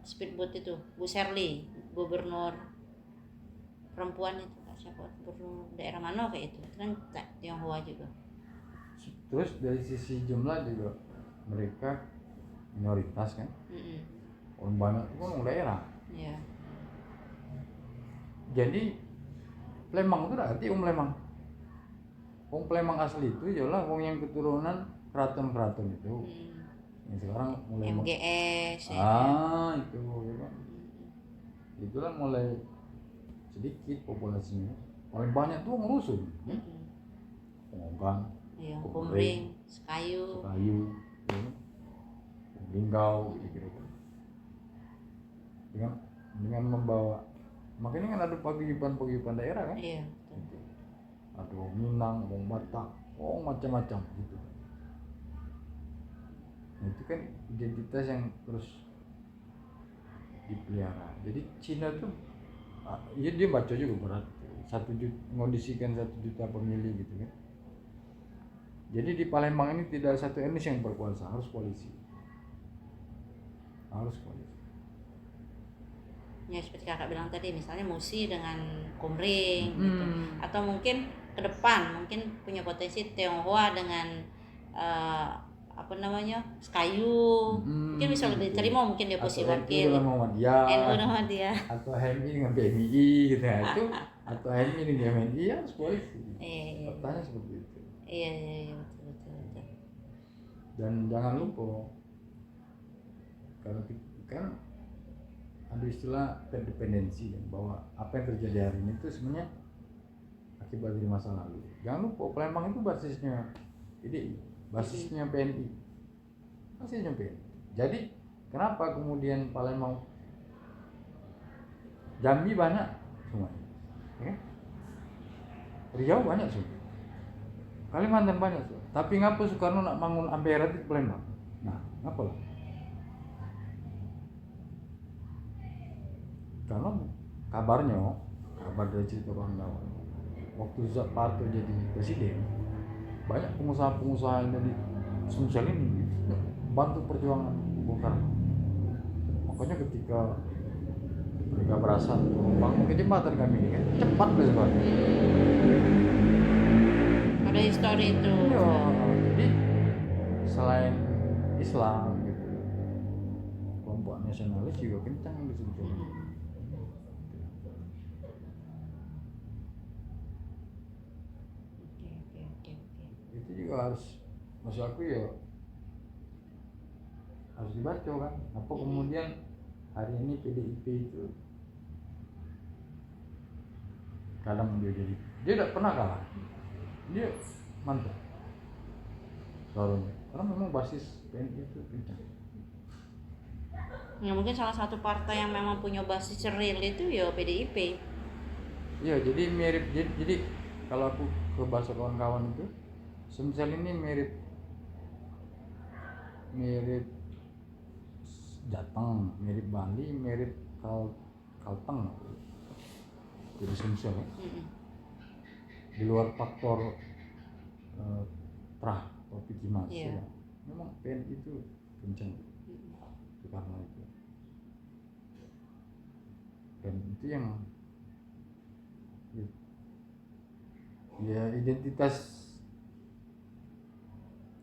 speedboat itu, Bu Serly, gubernur perempuan itu, siapa, gubernur daerah mana kayak itu kan Tionghoa juga. Terus dari sisi jumlah juga mereka minoritas kan, orang banyak itu kan daerah. Iya. Jadi Plemang itu berarti Lemang. Plemang asli itu ialah yang keturunan keraton-keraton itu. Yang sekarang mulai MGS itu ya kan. Itulah mulai sedikit populasinya. Paling banyak tuh ngerusun. Pengogan, Kumring, Sekayu, ya. Linggau gitu. Dengan membawa, makanya kan ada paguyuban daerah kan. Iya. Ada Minang, Batak, macam-macam gitu. Nah, itu kan identitas yang terus dipelihara. Jadi Cina tuh ya dia baca juga berat 1 juta, mengondisikan 1 juta pemilih gitu kan. Jadi di Palembang ini tidak satu etnis yang berkuasa, harus polisi. Ya seperti kakak bilang tadi, misalnya Musi dengan Kumring gitu. Atau mungkin ke depan mungkin punya potensi Tionghoa dengan Sekayu, mungkin bisa lebih diterima, mungkin dia posisi wakil Muhammadiyah atau HMI dengan PMI gitu ya. Itu atau HMI dengan MNI harus polisi. Pertanyaan seperti itu. Iya, betul. Dan jangan lupa kalau kan ada istilah interdependensi, bahwa apa yang terjadi hari ini itu sebenarnya akibat dari masa lalu. Jangan lupa Palembang itu basisnya PNI. Jadi kenapa kemudian Palembang, Jambi banyak semuanya, ya? Riau banyak semua, Kalimantan banyak semua. Tapi ngapa Soekarno nak bangun Ampera di Palembang? Nah, ngapa lah? Karena kabar dari cerita kawan-kawan, waktu Soeharto jadi presiden, banyak pengusaha-pengusaha yang dari Sumsel ini bantu perjuangan Bung Karno. Makanya ketika mereka berasa bangun ke jembatan kami ini kan cepat besok. Ada histori itu. Iya, jadi selain Islam gitu, kelompok nasionalis juga kencang di Sumsel. Itu juga harus, maksud aku ya harus dibaca kan. Apa kemudian hari ini PDIP itu kadang dia tidak pernah kalah, dia mantap suaranya, karena memang basis PNI itu kencang. Ya mungkin salah satu partai yang memang punya basis real itu ya PDIP. Iya, jadi mirip, jadi kalau aku ke bahasa kawan-kawan itu, Sumsel ini mirip Jateng, mirip Bali, mirip Kalteng. Jadi Sumsel ya. Di luar faktor topik Mas ya. Memang PNI itu kencang karena itu. Dan itu yang ya identitas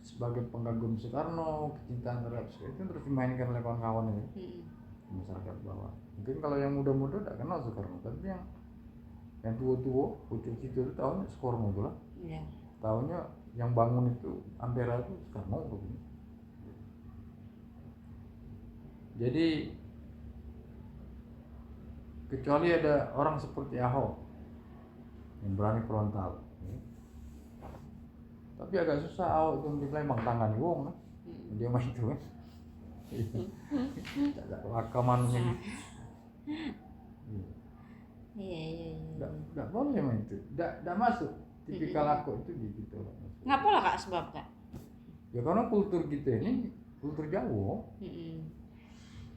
sebagai pengagum Soekarno, kecintaan terhadap Soekarno itu terus dimainkan oleh kawan-kawan itu di masyarakat bawah. Mungkin kalau yang muda-muda tidak kenal Soekarno, tapi yang tua-tua pucuk itu tahunya Soekarno pula. Tahunya yang bangun itu Ampera itu Soekarno begini. Jadi kecuali ada orang seperti Ahok yang berani frontal, tapi agak susah Ahok itu di Palembang, tangan wong kan dia mah itu kan tidak rakamannya tidak boleh mah itu, tidak masuk tipikal aku itu gitu. Ngapa lah kak sebab kak? Ya karena kultur kita ini kultur Jawa.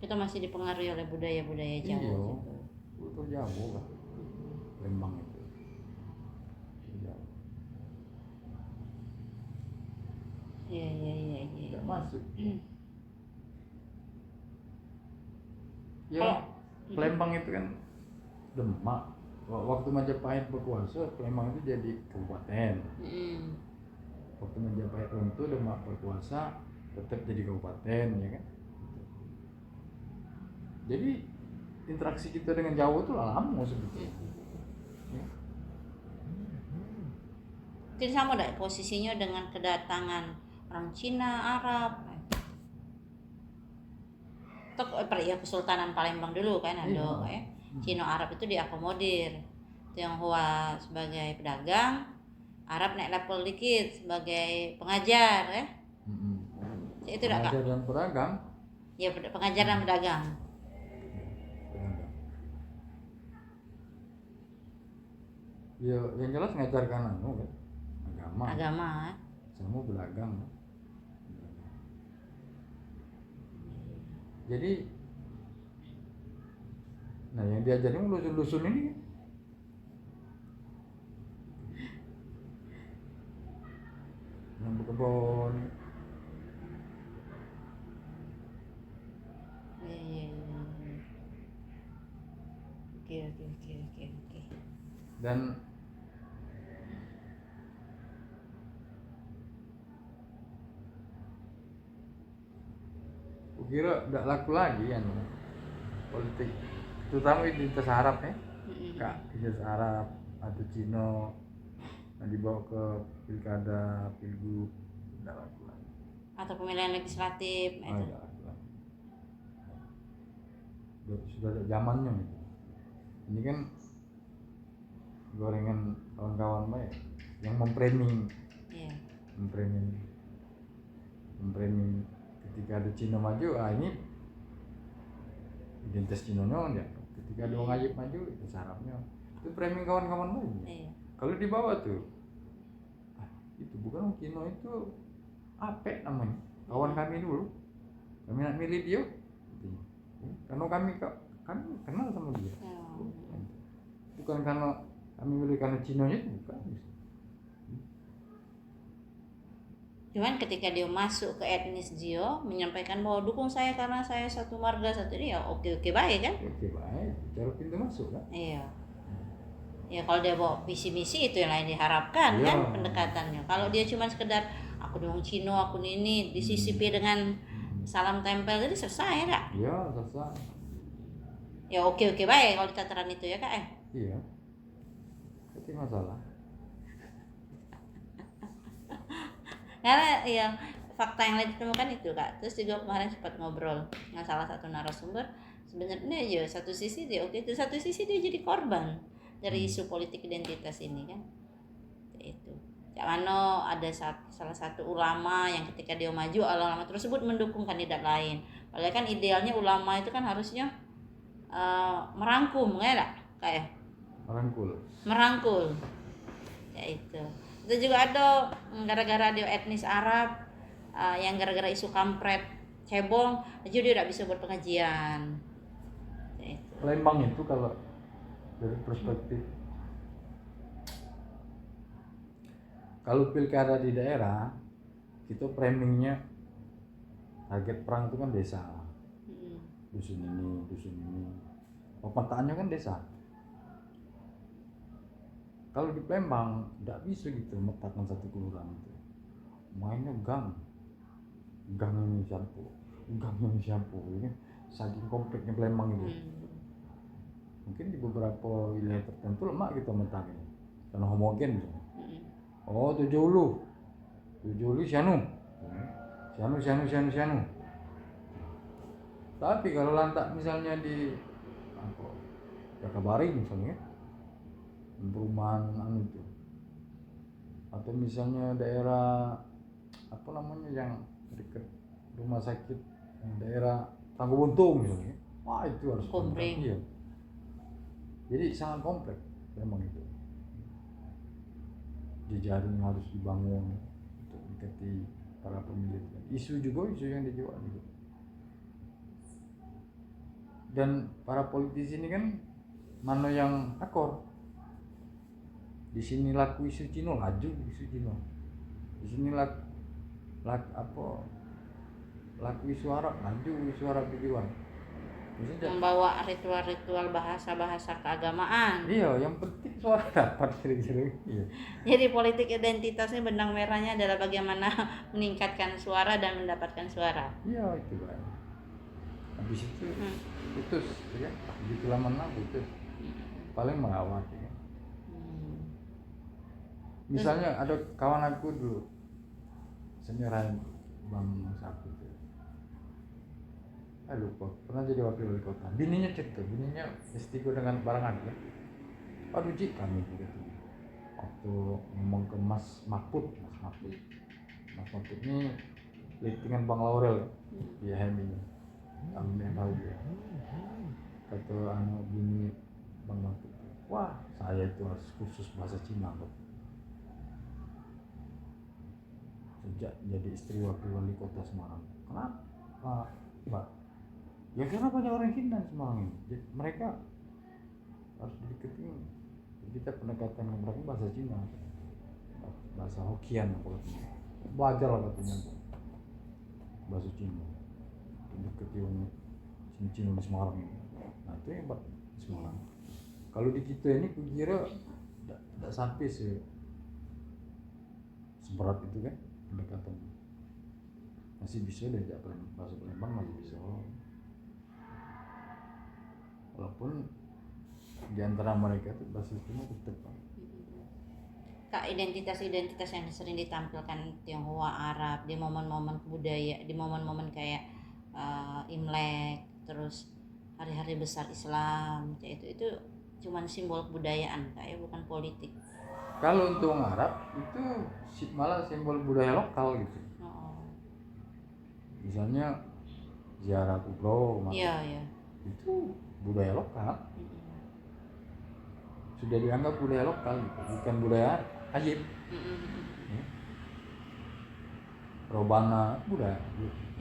Kita masih dipengaruhi oleh budaya-budaya Jawa. Iya, kultur Jawa lah, Palembang itu. Iya. Tidak masuk. Ya, Palembang itu kan Demak. Waktu Majapahit berkuasa, Palembang itu jadi kabupaten. Waktu Majapahit runtuh, Demak berkuasa, tetap jadi kabupaten, ya kan. Jadi interaksi kita dengan Jawa itu lama sebetulnya. Ya. Mungkin sama enggak posisinya dengan kedatangan orang Cina, Arab. Ya Kesultanan Palembang dulu kan ada Cina Arab itu diakomodir. Tionghoa sebagai pedagang, Arab naik level dikit sebagai pengajar ya. Itu enggak Kak? Pengajar dan pedagang. Ya pengajar dan pedagang. Ya yang jelas ngajarkan agama. Semua berdagang. Jadi yang diajarin dusun-dusun ini yang berkebun. Oke. Dan kira tidak laku lagi kan politik, terutama identitas Arab ya, Kak, identitas Arab atau Cino yang dibawa ke pilkada, pilgub, tidak laku lagi. Atau pemilihan legislatif itu. Tidak laku lagi. Sudah ada zamannya gitu. Ini kan gorengan kawan-kawan baik yang memframing ketika ada Cina maju, ini identitas Cinonya ya. Ketika ada orang Ajib maju, itu Arabnya. Itu framing kawan-kawan baik. Kalau di bawah tuh, itu bukan Cino, itu Apek namanya, kawan kami dulu. Kami nak milih dia, karena kami kenal sama dia. Bukan karena kami milih karena Cinonya, bukan. Cuman ketika dia masuk ke etnis dia menyampaikan bahwa dukung saya karena saya satu marga satu ini, ya oke baik kan? Oke baik, cara pintu masuk kan? Iya. Ya kalau dia bawa visi misi itu yang lain diharapkan kan pendekatannya. Kalau dia cuma sekedar aku dukung Cino, aku ini disisipi dengan salam tempel, jadi selesai enggak? Iya selesai. Ya oke baik kalau di tataran itu ya Kak. Iya. Itu masalah. Karena yang fakta yang lain ditemukan itu Kak. Terus juga kemarin sempat ngobrol dengan salah satu narasumber, sebenarnya ya satu sisi dia oke, terus satu sisi dia jadi korban dari isu politik identitas ini kan. Itu. Cak Mano ada salah satu ulama yang ketika dia maju, ulama tersebut mendukung kandidat lain. Padahal kan idealnya ulama itu kan harusnya merangkum ya kayak merangkul. Ya itu. Itu juga ada gara-gara dia etnis Arab yang gara-gara isu kampret cebong aja dia tidak bisa buat pengajian. Palembang itu kalau dari perspektif kalau pilkada di daerah itu framingnya target perang itu kan desa, dusun ini, pemetaannya kan desa. Kalau di Palembang tidak bisa gitu memetakan satu kelurahan itu, mainnya gang ini siapa ini saking kompleknya Palembang itu. Mungkin di beberapa wilayah tertentu lemak gitu metakannya karena homogen misalnya. Oh 70 Sianu. Tapi kalau lantak misalnya di Jakabaring misalnya, perumahan itu, atau misalnya daerah yang dekat rumah sakit, daerah Tangguh Buntung misalnya, wah itu harus kompleks. Iya. Jadi sangat kompleks memang itu. Jejaring harus dibangun untuk mendekati para pemilih. Isu yang dijual juga. Dan para politisi ini kan mana yang akor. Di sini laku isu Cino, laju isu Cino. Di sini laku isu Arab, laju isu Arab dijual. Maksudnya, membawa ritual-ritual bahasa-bahasa keagamaan. iya, yang penting suara dapat kira-kira. Iya. Jadi politik identitasnya benang merahnya adalah bagaimana meningkatkan suara dan mendapatkan suara. Iya itu kan. Habis itu putus, ya. Begitu lama putus. Paling merawat ya. Misalnya ada kawan aku dulu senioran Bang Sapu itu. Lupa, pernah jadi wakil wali kota. Bininya cerita, bininya istiqo dengan barangan ya. Aduh Ji, kami gitu. Waktu ngomong ke Mas Mahfud ini litingan Bang Laurel ya, HM ini. Kami yang tahu dia. Kata bini Bang Mahfud, wah saya itu harus kursus bahasa Cina kok. Sejak jadi istri wakil wali kota Semarang. Kenapa? Mbak? Ya karena banyak orang Cina di Semarang ini. Jadi mereka harus dideketin. Kita pendekatan ke mereka bahasa Cina, bahasa Hokkien apalagi. Belajar lah katanya bahasa Cina. Deketin Cina di Semarang ini. Nah itu hebat di Semarang. Kalau di kita ini kira tidak sampai seberat itu kan pendekatan. Masih bisa diajak bahasa Palembang masih bisa. Walaupun di antara mereka itu bahasa Cina tetap. Kak, identitas-identitas yang sering ditampilkan Tionghoa, Arab di momen-momen budaya, di momen-momen kayak Imlek, terus hari-hari besar Islam, itu cuman simbol kebudayaan, kayak bukan politik. Kalau untuk orang Arab itu malah simbol budaya lokal gitu. Misalnya ziarah kubro, iya. Itu budaya lokal. Sudah dianggap budaya lokal gitu, bukan budaya ajib. Robana budaya.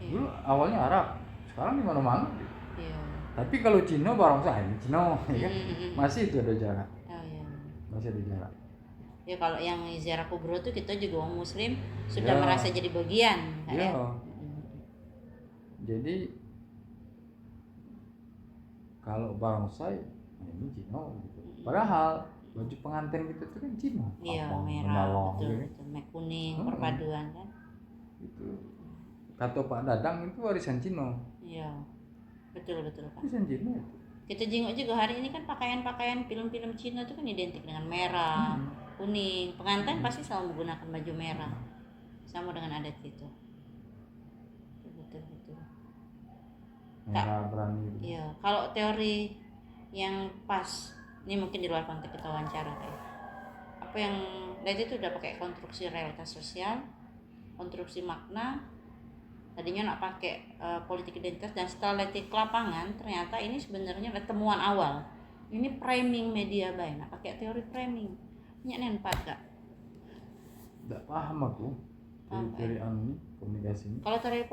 Dulu awalnya Arab, sekarang di mana-mana. Iya. Tapi kalau Cina barongsai, Cina ya kan? Masih itu ada jarak. Oh, iya. Masih ada jarak. Ya kalau yang ziarah kubro tuh kita juga orang muslim sudah merasa jadi bagian. Iya. Jadi kalau barongsai ini Cina gitu. Padahal baju pengantin kita itu kan Cina. Iya, merah, betul, merah kuning, perpaduan kan. Itu kata Pak Dadang itu warisan Cina. Iya, betul Pak. Warisan Cina itu. Kita jenguk juga hari ini kan pakaian-pakaian film-film Cina itu kan identik dengan merah, kuning. Pengantin pasti selalu menggunakan baju merah, sama dengan adat itu. Betul. Merah berani. Iya, kalau teori yang pas, ini mungkin di luar konteks kita wawancara kayak apa yang dari itu udah pakai konstruksi realitas sosial, konstruksi makna. Tadinya nak pakai politik identitas, dan setelah lihat ke lapangan ternyata ini sebenarnya temuan awal. Ini framing media baik, nak pakai teori framing. Banyak nempat Kak. Tidak paham aku teori ini komunikasi ini. Kalau teori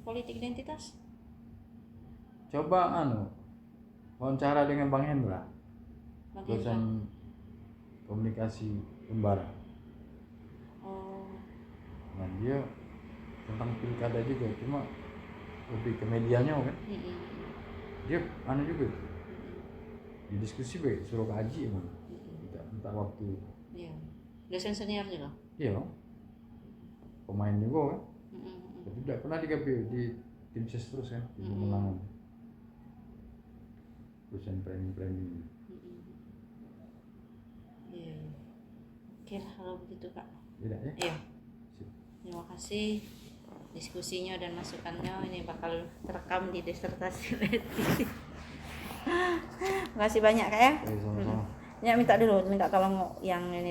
politik identitas, coba wawancara dengan Bang Hendra, dosen komunikasi Umbara. Nah dia tentang pilkada juga, cuma lebih ke medianya kan. Dia juga di diskusi baik suruh kaji emang. Minta waktu. Iya. Dosen senior juga. Iya. Pemain juga kan. Tapi tidak pernah di tim ses terus kan di Pemenangan. Dosen framing. Iya. Oke lah kalau begitu Kak. Tidak ya? Iya. Terima kasih diskusinya dan masukannya, ini bakal terekam di disertasi. Terima kasih banyak Kak ya. Sama-sama. Ya minta tolong yang ini